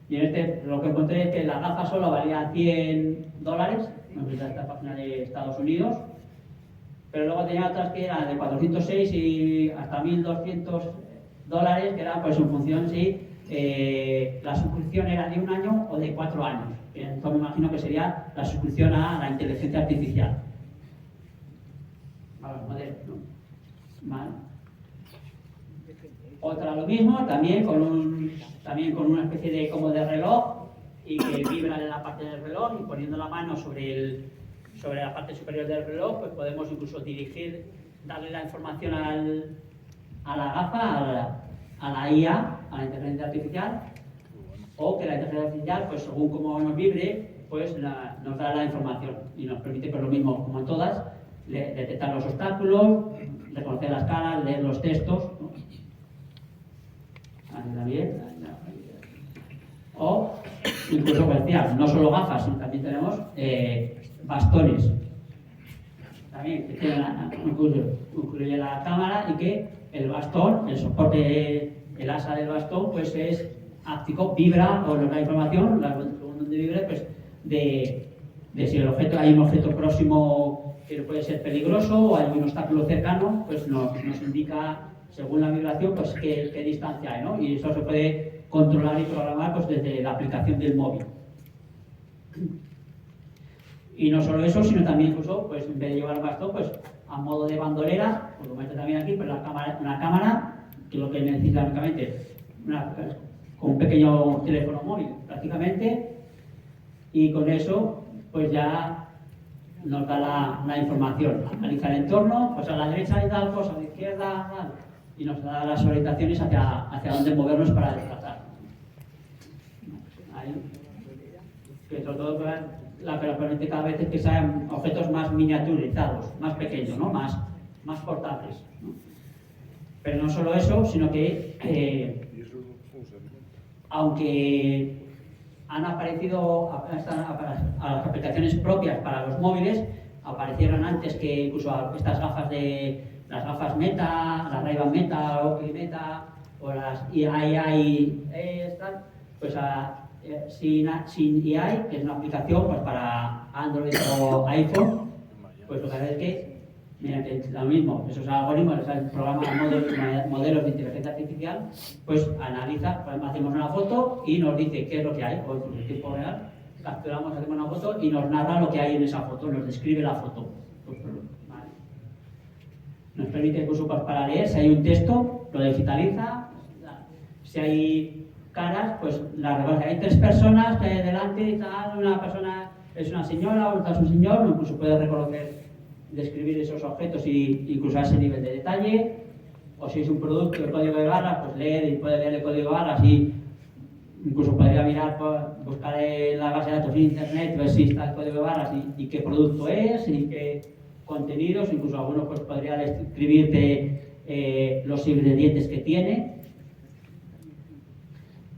Y en este lo que encontré es que la gafa solo valía $100, no sé si esta página de Estados Unidos, pero luego tenía otras que eran de 406 y hasta $1.200, que eran pues en función si la suscripción era de 1 año o de 4 años. Entonces me imagino que sería la suscripción a la inteligencia artificial. A los modelos, ¿no? ¿Vale? Otra lo mismo, también con una especie de como de reloj y que vibra en la parte del reloj, y poniendo la mano sobre la parte superior del reloj, pues podemos incluso darle la información a la gafa, a la IA, a la inteligencia artificial, o que la inteligencia artificial, pues según cómo nos vibre, pues nos da la información y nos permite, pues lo mismo como en todas, detectar los obstáculos, reconocer las caras, leer los textos, ¿no? También. O incluso, pues, no solo gafas, sino también tenemos bastones. También que tiene incluye la cámara y que el bastón, el soporte, el asa del bastón, pues es áptico, vibra o nos da información, según donde vibre, pues de si el objeto, hay un objeto próximo que puede ser peligroso o hay un obstáculo cercano, pues nos indica, según la vibración, pues qué distancia hay, ¿no? Y eso se puede controlar y programar pues desde la aplicación del móvil. Y no solo eso, sino también incluso, pues en vez de llevar el bastón, pues a modo de bandolera, pues lo meto también aquí, pues una cámara, que es lo que necesita únicamente, con un pequeño teléfono móvil prácticamente, y con eso pues ya nos da la información. Analiza el entorno, pues a la derecha hay tal cosa, a la izquierda tal, y nos da las orientaciones hacia dónde movernos para desplazar. Ahí, que sobre todo la que nos permite cada vez es que sean objetos más miniaturizados, más pequeños, ¿no? más portables, ¿no? Pero no solo eso, sino que aunque han aparecido a las aplicaciones propias para los móviles, aparecieron antes que incluso estas gafas las gafas Meta, las Ray-Ban Meta, Oakley Meta o las AI pues sin AI, que es una aplicación pues para Android o iPhone, pues lo que hace es que mediante lo mismo, esos algoritmos, esos programas, modelos de inteligencia artificial, pues analiza, pues hacemos una foto y nos dice qué es lo que hay, pues en tiempo real, capturamos, hacemos una foto y nos narra lo que hay en esa foto, nos describe la foto. Pues, vale. Nos permite incluso pues, para leer, si hay un texto, lo digitaliza, si hay caras, pues la reconoce. Hay tres personas que hay delante y tal, una persona es una señora, otra es un señor, incluso puede reconocer, describir esos objetos y incluso a ese nivel de detalle, o si es un producto de código de barras, pues puede leer el código de barras y incluso podría mirar, buscar en la base de datos en internet, ver si está el código de barras y qué producto es y qué contenidos, incluso algunos pues podría describirte los ingredientes que tiene.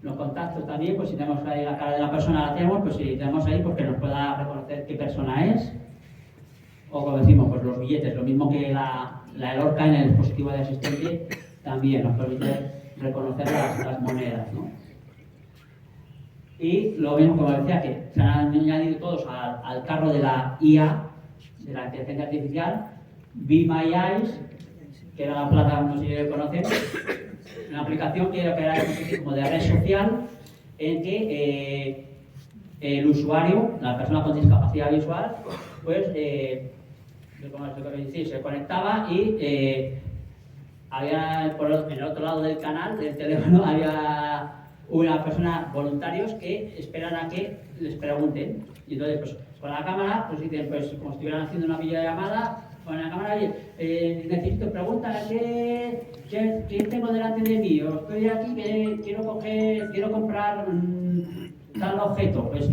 Los contactos también, pues si tenemos ahí la cara de la persona la tenemos, pues si tenemos ahí, pues que nos pueda reconocer qué persona es. O como decimos, pues los billetes, lo mismo que la Lorca en el dispositivo de asistente, también nos permite reconocer las monedas, ¿no? Y lo mismo, como decía, que se han añadido todos al carro de la IA, de la inteligencia artificial, Be My Eyes, que era la plataforma, no sé si lo conocen, una aplicación que era como de red social, en que el usuario, la persona con discapacidad visual, pues se conectaba y había en el otro lado del canal del teléfono había una persona, voluntarios que esperan a que les pregunten, y entonces pues con la cámara pues dicen, pues como si estuvieran haciendo una videollamada con la cámara y necesito preguntar ¿qué tengo delante de mí? O estoy aquí que quiero comprar tal objeto, pues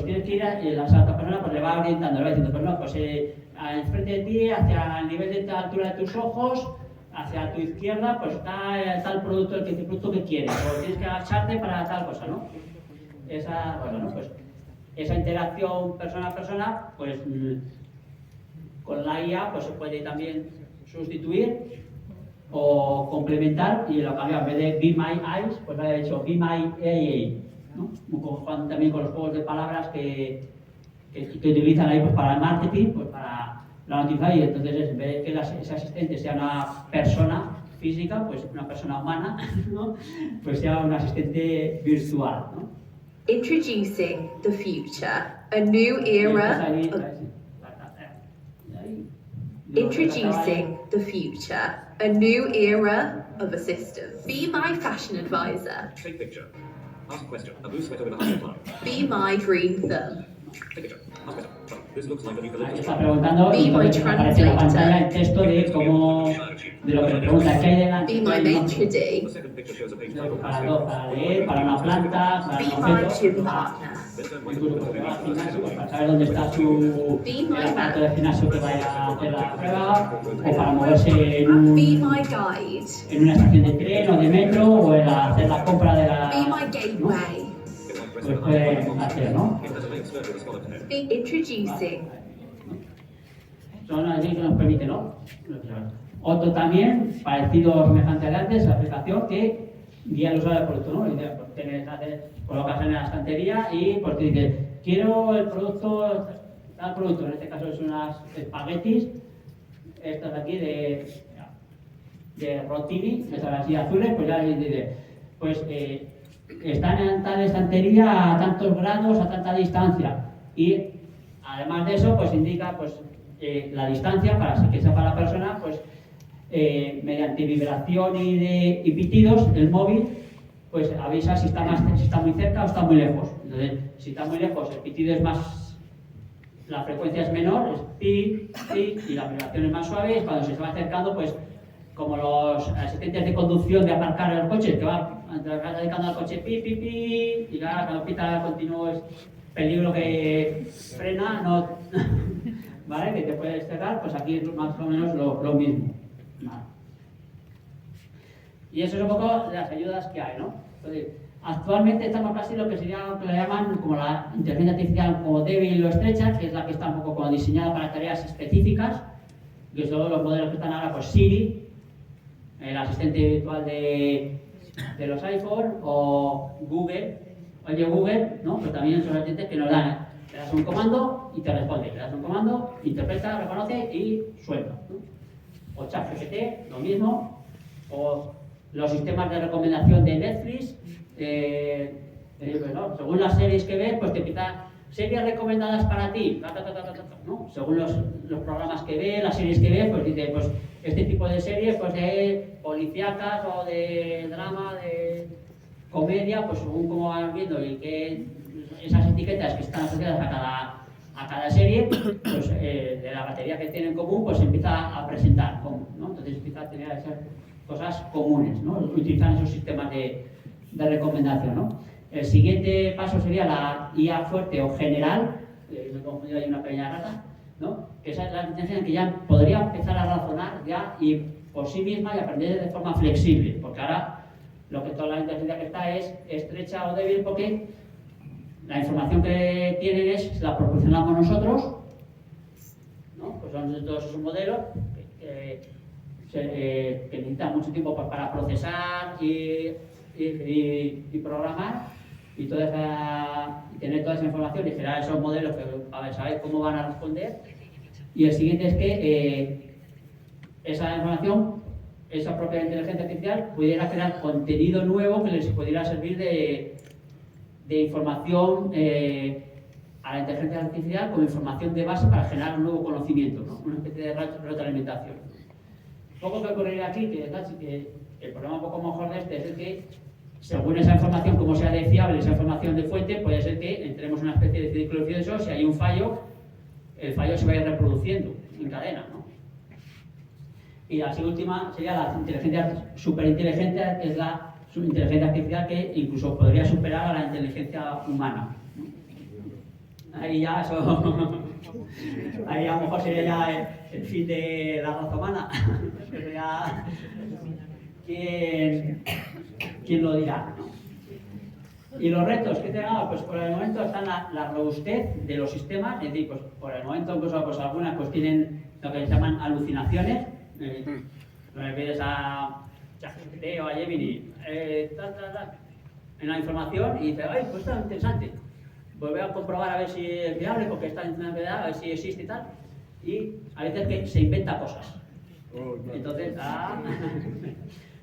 tienes que ir a la otra persona, pues le va orientando, le va diciendo, pues no, pues enfrente de ti, hacia el nivel de la altura de tus ojos, hacia tu izquierda, pues está tal producto, el producto que quieres, o tienes que agacharte para tal cosa, ¿no? Esa interacción persona a persona, pues con la IA pues se puede también sustituir o complementar, y lo cambia, en vez de Be My Eyes, pues le he hecho Be My AI, ¿no? También con los juegos de palabras que utilizan ahí pues, para el marketing, pues para la noticia, y entonces en vez de que ese asistente sea una persona física, pues una persona humana, ¿no? Pues sea un asistente virtual, ¿no? Introducing the future, a new era. Introducing the future, a new era of assistance. Be my fashion advisor. Take picture. Ask question. A blue sweater with a high top. Be my dream thumb. Take picture. Ask question. This looks like a eucalyptus. Está preguntando, entonces aparece en la pantalla el texto de lo que le pregunta, ¿qué hay delante? Be my maitre d'. The second picture shows a page Para leer, para una planta, para Be un my objeto, gym partner. incluso porque va al gimnasio, pues para saber dónde está el aparato de gimnasio que vaya a hacer la prueba, o para moverse Be my guide. en una estación de tren o de metro, o hacer la compra de la... Be my gateway. Pues puede hacer, ¿no? Be introducing son así que nos permite, ¿no? Otro también, parecido o semejante al antes, la aplicación que guía al usuario del producto, ¿no? Colocas en la estantería y pues te dice, quiero el producto, tal producto, en este caso es unas espaguetis, estas de aquí de Rotini, estas así azules, pues ya le dice, pues están en tal estantería a tantos grados, a tanta distancia. Y además de eso, pues indica pues, la distancia para que sepa la persona, pues mediante vibración y pitidos, el móvil pues avisa si está muy cerca o está muy lejos. Entonces, si está muy lejos, el pitido es más, la frecuencia es menor, es pi, pi, y la vibración es más suave. Y cuando se va acercando, pues como los asistentes de conducción de aparcar el coche, que va dedicando al coche pi, pi, pi, y claro, cuando pita continuo es peligro que frena, no, ¿vale? Que te puedes cerrar, pues aquí es más o menos lo mismo. Vale. Y eso es un poco las ayudas que hay, ¿no? Entonces, actualmente estamos casi lo que sería lo que le llaman como la inteligencia artificial como débil o estrecha, que es la que está un poco como diseñada para tareas específicas, que son los modelos que están ahora, pues Siri, el asistente virtual de los iPhone, o Google, oye Google, ¿no? Pues también son asistentes que nos dan, le das un comando y te responde, le das un comando, interpreta, reconoce y suelta, ¿no? O ChatGPT, lo mismo, o los sistemas de recomendación de Netflix, ¿no? Según las series que ves, pues te pita series recomendadas para ti, ¿no? Según los programas que ves, las series que ves, pues dice, pues este tipo de series, pues de policíacas o de drama, de comedia, pues según cómo vas viendo y que esas etiquetas que están asociadas a cada serie, pues de la batería que tienen en común, pues empieza a presentar, ¿no? Entonces empieza a tener esas cosas comunes, ¿no? Utilizan esos sistemas de recomendación, ¿no? El siguiente paso sería la IA fuerte o general, me he confundido ahí una pequeña rata, ¿no? Que esa es la intención que ya podría empezar a razonar ya y por sí misma y aprender de forma flexible, porque ahora lo que toda la inteligencia que está es estrecha o débil porque la información que tienen la proporcionamos nosotros, ¿no? Pues son todos esos modelos que necesitan mucho tiempo para procesar y programar y tener toda esa información y generar esos modelos para saber cómo van a responder. Y el siguiente es que esa información, esa propia inteligencia artificial, pudiera crear contenido nuevo que les pudiera servir de información a la inteligencia artificial como información de base para generar un nuevo conocimiento, ¿no? Una especie de retroalimentación. Un poco que ocurriría aquí, que el problema un poco mejor de este es el que, según esa información, como sea de fiable, esa información de fuente, puede ser que entremos en una especie de círculo vicioso. Si hay un fallo, el fallo se va a ir reproduciendo en cadena, ¿no? Y la última sería la inteligencia superinteligente, que es la inteligencia artificial que incluso podría superar a la inteligencia humana, ¿no? Ahí ya eso... Ahí a lo mejor sería ya el fin de la raza humana. Sería... ¿Quién lo dirá, ¿no? Y los retos que tenemos, pues por el momento están la robustez de los sistemas, es decir, pues por el momento incluso pues algunas pues tienen lo que se llaman alucinaciones, donde pides a ChatGPT o a Gemini en la información y dices, ¡ay, pues está interesante! Pues voy a comprobar a ver si es viable porque está en novedad, a ver si existe y tal. Y a veces que se inventa cosas. Entonces,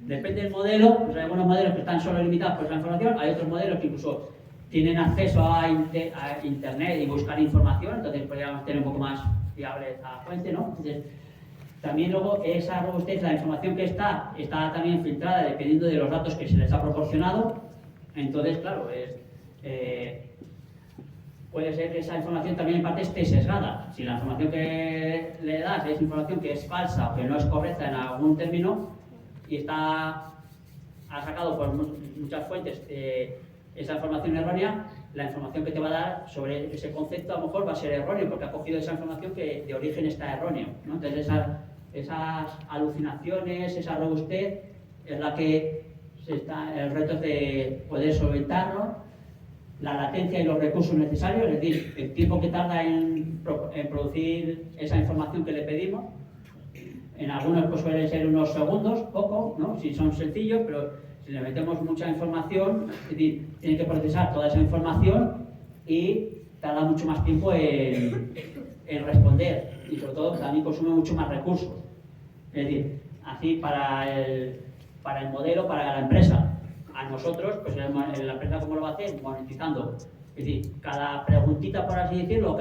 depende del modelo, pues hay algunos modelos que están solo limitados por esa información, hay otros modelos que incluso tienen acceso a internet y buscar información, entonces podríamos tener un poco más fiable esa fuente, ¿no? Entonces, también luego esa robustez, la información que está también filtrada dependiendo de los datos que se les ha proporcionado. Entonces, claro, puede ser que esa información también en parte esté sesgada. Si la información que le das es información que es falsa o que no es correcta en algún término y ha sacado por muchas fuentes esa información errónea, la información que te va a dar sobre ese concepto a lo mejor va a ser erróneo porque ha cogido esa información que de origen está erróneo, ¿no? Entonces esas alucinaciones, esa robustez es la que el reto es de poder solventarlo la latencia y los recursos necesarios, es decir, el tiempo que tarda en producir esa información que le pedimos. En algunos pues suele ser unos segundos, poco, ¿no? Si son sencillos, pero si le metemos mucha información, es decir, tiene que procesar toda esa información y tarda mucho más tiempo en responder, y sobre todo también consume mucho más recursos. Es decir, así para el modelo, para la empresa. A nosotros, pues la empresa, ¿cómo lo va a hacer? Monetizando. Es decir, cada preguntita, por así decirlo,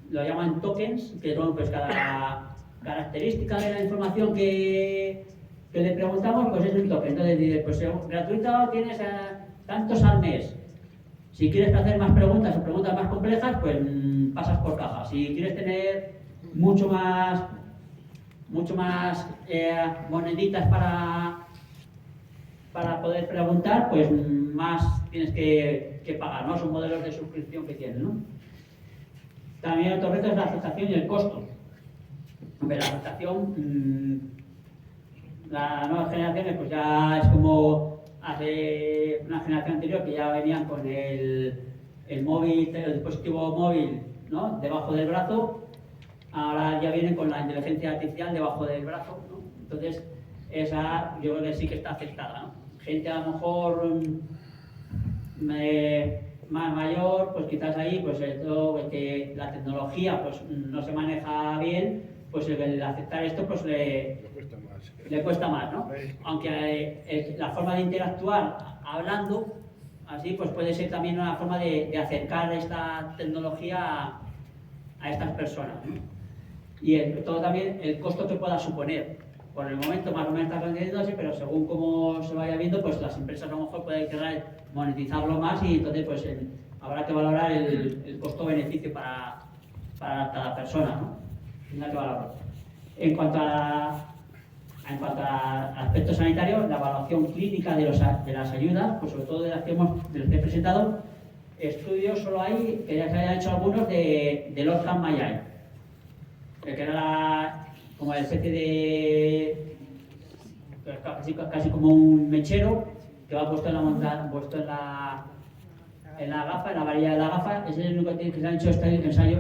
lo llaman tokens, que son pues cada característica de la información que le preguntamos, pues es un token. Entonces dice, pues gratuito tienes tantos al mes. Si quieres hacer más preguntas o preguntas más complejas, pues pasas por caja. Si quieres tener mucho más moneditas para poder preguntar, pues más tienes que pagar, ¿no? Son modelos de suscripción que tienen, ¿no? También otro reto es la aceptación y el costo. Hombre, la aceptación, las nuevas generaciones, pues ya es como hace una generación anterior que ya venían con el móvil, el dispositivo móvil, ¿no? Debajo del brazo. Ahora ya vienen con la inteligencia artificial debajo del brazo, ¿no? Entonces, esa yo creo que sí que está aceptada, ¿no? Gente a lo mejor más mayor, pues quizás ahí, pues todo que la tecnología pues no se maneja bien, pues el aceptar esto pues le cuesta más, ¿no? Aunque la forma de interactuar hablando, así pues puede ser también una forma de acercar esta tecnología a estas personas, ¿no? Y todo también el costo que pueda suponer. Por el momento más o menos está consiguiéndose, pero según cómo se vaya viendo, pues las empresas a lo mejor pueden querer monetizarlo más, y entonces pues habrá que valorar el costo-beneficio para cada persona, ¿no? Tendrá que valorarlo. En cuanto a aspectos sanitarios, la evaluación clínica de las ayudas, pues sobre todo de las que he presentado, estudios solo hay, que ya se hayan hecho algunos, del Orphan Mayai, que era como una especie de casi como un mechero que va puesto en la gafa, en la varilla de la gafa. Ese es el único que se han hecho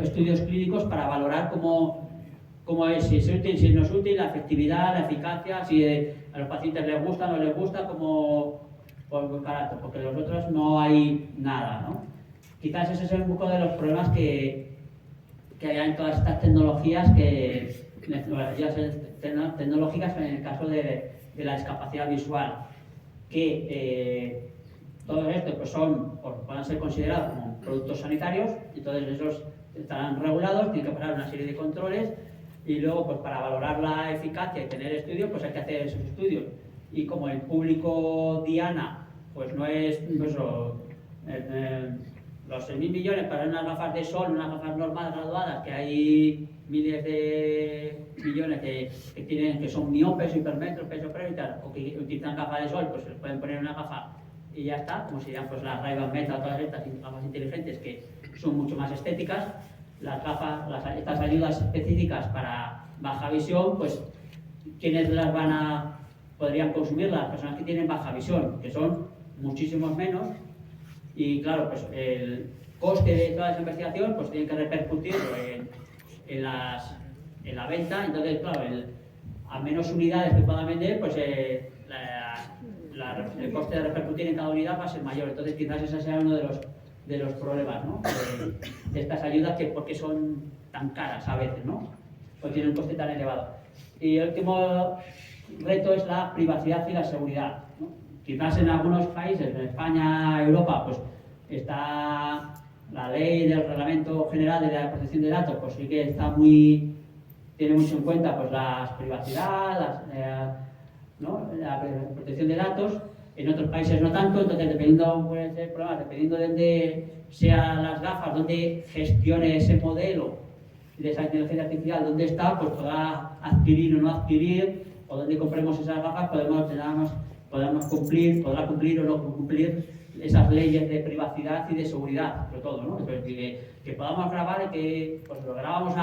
estudios clínicos para valorar cómo es, si es útil, si no es útil, la efectividad, la eficacia, si a los pacientes les gusta, no les gusta, por carácter, porque los otros no hay nada, ¿no? Quizás ese es un poco de los problemas que hay en todas estas tecnologías, tecnológicas en el caso de la discapacidad visual, que todo esto pues pueden ser considerados como productos sanitarios, entonces esos estarán regulados, tienen que pasar una serie de controles, y luego pues para valorar la eficacia y tener estudios, pues hay que hacer esos estudios. Y como el público diana pues no es los 6.000 millones para unas gafas de sol, unas gafas normales graduadas, que hay miles de millones que son miopes, hipermetros, peso previo y tal, o que utilizan gafas de sol, pues se les pueden poner una gafa y ya está, como serían pues las Ray-Ban Meta, todas estas gafas inteligentes que son mucho más estéticas. Las gafas, estas ayudas específicas para baja visión, pues ¿quiénes podrían consumirlas? Las personas que tienen baja visión, que son muchísimos menos. Y claro, pues el coste de toda esa investigación pues tiene que repercutir en la venta. Entonces, claro, a menos unidades que puedan vender, pues el coste de repercutir en cada unidad va a ser mayor. Entonces, quizás ese sea uno de los problemas, ¿no? de estas ayudas, que porque son tan caras a veces, ¿no? Pues tienen un coste tan elevado. Y el último reto es la privacidad y la seguridad, ¿no? Quizás en algunos países, en España, Europa, pues está la ley del Reglamento General de la Protección de Datos, pues sí que tiene mucho en cuenta pues la privacidad, ¿no? La protección de datos. En otros países no tanto, entonces puede ser problemas, dependiendo de dónde sean las gafas, dónde gestione ese modelo de esa inteligencia artificial, dónde está, pues podrá adquirir o no adquirir, o dónde compremos esas gafas, podrá cumplir o no cumplir esas leyes de privacidad y de seguridad, sobre todo, ¿no? Entonces, que podamos grabar y que pues, lo grabamos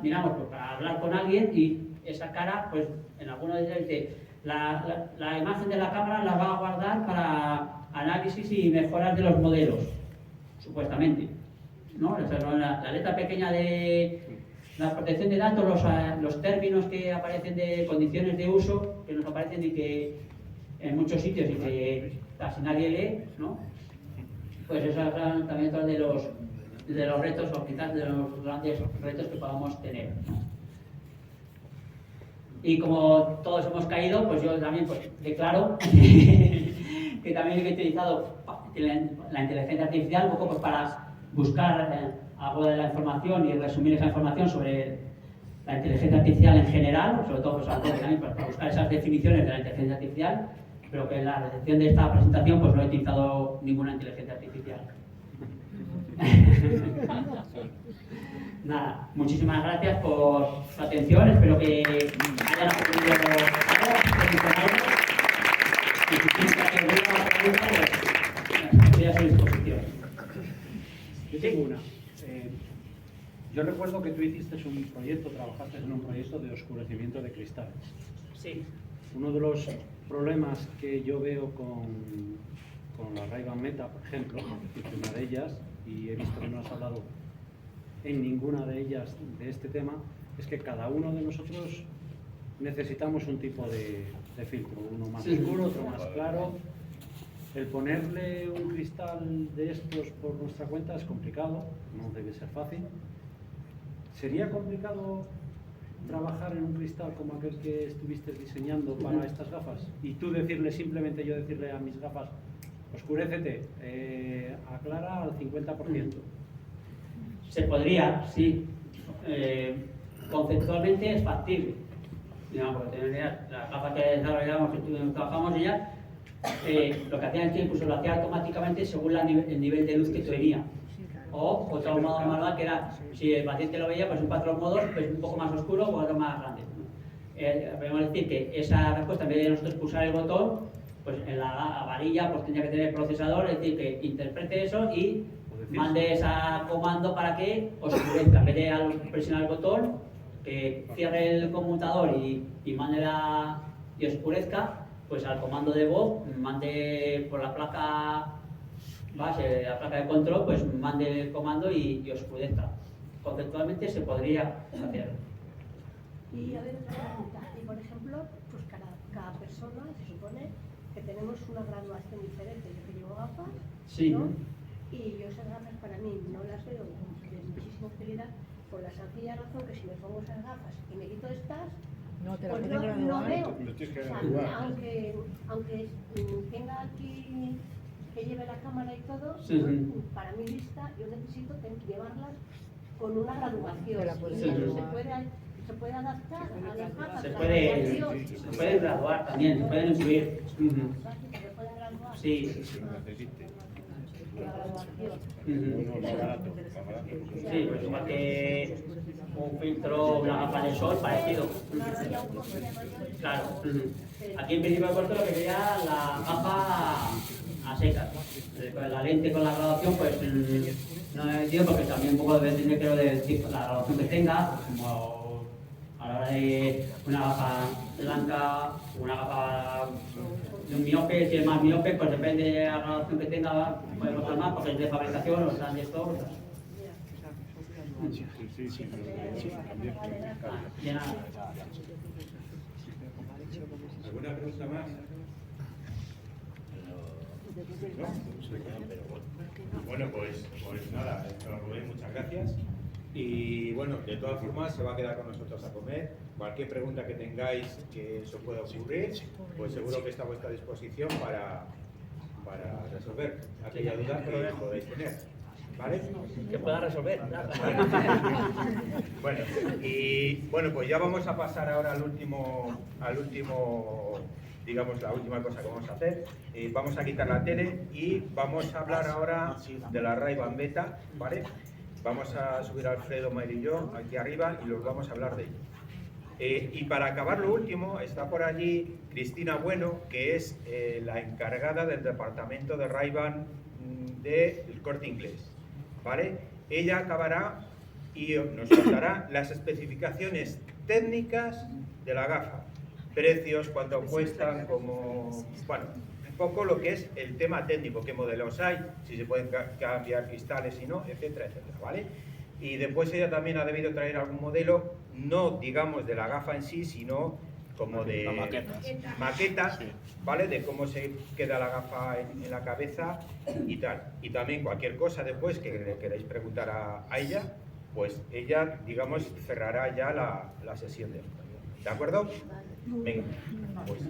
miramos pues, para hablar con alguien, y esa cara, pues en alguno de ellos dice, la imagen de la cámara la va a guardar para análisis y mejoras de los modelos, supuestamente, ¿no? O sea, la letra pequeña de la protección de datos, los términos que aparecen de condiciones de uso, que nos aparecen y que en muchos sitios y que casi nadie lee, ¿no? Pues esos son también otros de los retos, o quizás de los grandes retos que podamos tener, ¿no? Y como todos hemos caído, pues yo también pues, declaro que también he utilizado la inteligencia artificial un poco pues, para buscar algo de la información y resumir esa información sobre la inteligencia artificial en general, sobre todo pues, también para buscar esas definiciones de la inteligencia artificial, pero que en la recepción de esta presentación pues, no he utilizado ninguna inteligencia artificial. Nada, muchísimas gracias por su atención, espero que hayan aprendido algo, y si tienen alguna pregunta, pues estoy a su disposición. Yo tengo una. Yo recuerdo que tú hiciste un proyecto, trabajaste en un proyecto de oscurecimiento de cristales. Sí. Uno de los problemas que yo veo con la Ray-Ban Meta, por ejemplo, que una de ellas, y he visto que no has hablado en ninguna de ellas de este tema, es que cada uno de nosotros necesitamos un tipo de filtro, uno más oscuro, otro más claro. El ponerle un cristal de estos por nuestra cuenta es complicado, no debe ser fácil. ¿Sería complicado trabajar en un cristal como aquel que estuviste diseñando para estas gafas? Y tú decirle, simplemente yo decirle a mis gafas, oscurécete, aclara al 50%. Se podría, sí. Conceptualmente es factible. Digamos, porque las gafas que desarrollamos, que trabajamos en ellas, lo que hacían es que incluso lo hacía automáticamente según el nivel de luz que tenía. O otro modo manual que era, si el paciente lo veía, pues en 4 modos, pues un poco más oscuro o otro más grande. Podemos decir que esa respuesta, en vez de nosotros pulsar el botón, pues en la varilla pues tendría que tener el procesador, es decir, que interprete eso y mande ese comando para que oscurezca. En vez de presionar el botón, que cierre el conmutador y mande y oscurezca, pues al comando de voz, mande por la placa base, la placa de control, pues mande el comando y oscurezca. Conceptualmente se podría hacer. Y a ver, otra pregunta. Y por ejemplo, pues cada persona se supone que tenemos una graduación diferente. Yo que llevo gafas, Sí. ¿no? Y yo esas gafas para mí no las veo de muchísima utilidad por la sencilla razón que si me pongo esas gafas y me quito estas, No, te la pues pueden no graduar. veo. Lo tienes que O sea, graduar. aunque tenga aquí que lleve la cámara y todo, Sí, sí. para mi vista yo necesito llevarlas con una graduación. Te la puedes Y eso graduar. se puede adaptar a las gafas. Se la puede, graduación. se puede graduar también, se pueden subir. Se puede graduar. Sí. Si lo necesite. La graduación. Ujú. Más barato, más barato. Sí, pues igual que un filtro, una gafa de sol parecido. Una raya un poco de mayor. Claro. Aquí en principio he puesto lo que sería la gafa a secas. La lente con la graduación, pues no he metido porque también un poco depende creo del tipo, la graduación que tenga, como a la hora de una gafa blanca, una gafa de un miope, si es más miope, pues depende de la graduación que tenga, puede costar más porque es de fabricación o están de stock. Sí, pero también Ya nada. ¿Alguna pregunta más? Bueno, pues nada, Rubén, muchas gracias. Y bueno, de todas formas se va a quedar con nosotros a comer. Cualquier pregunta que tengáis que eso pueda ocurrir, pues seguro que está a vuestra disposición para resolver aquella duda que podáis tener. ¿Vale? Que pueda resolver. Bueno, y bueno, pues ya vamos a pasar ahora al último, digamos, la última cosa que vamos a hacer. Vamos a quitar la tele y vamos a hablar ahora de la Ray-Ban Meta, ¿vale? Vamos a subir a Alfredo, Mayr y yo aquí arriba y los vamos a hablar de ello. Y para acabar lo último, está por allí Cristina Bueno, que es la encargada del departamento de Ray-Ban del Corte Inglés, ¿vale? Ella acabará y nos contará las especificaciones técnicas de la gafa, precios, cuánto cuestan, como, bueno, un poco lo que es el tema técnico, qué modelos hay, si se pueden cambiar cristales y no, etcétera, etcétera, ¿vale? Y después ella también ha debido traer algún modelo, no digamos de la gafa en sí, sino como de maquetas, ¿vale? De cómo se queda la gafa en la cabeza y tal. Y también cualquier cosa después que le queráis preguntar a ella, pues ella, digamos, cerrará ya la sesión de hoy. ¿De acuerdo? Venga, pues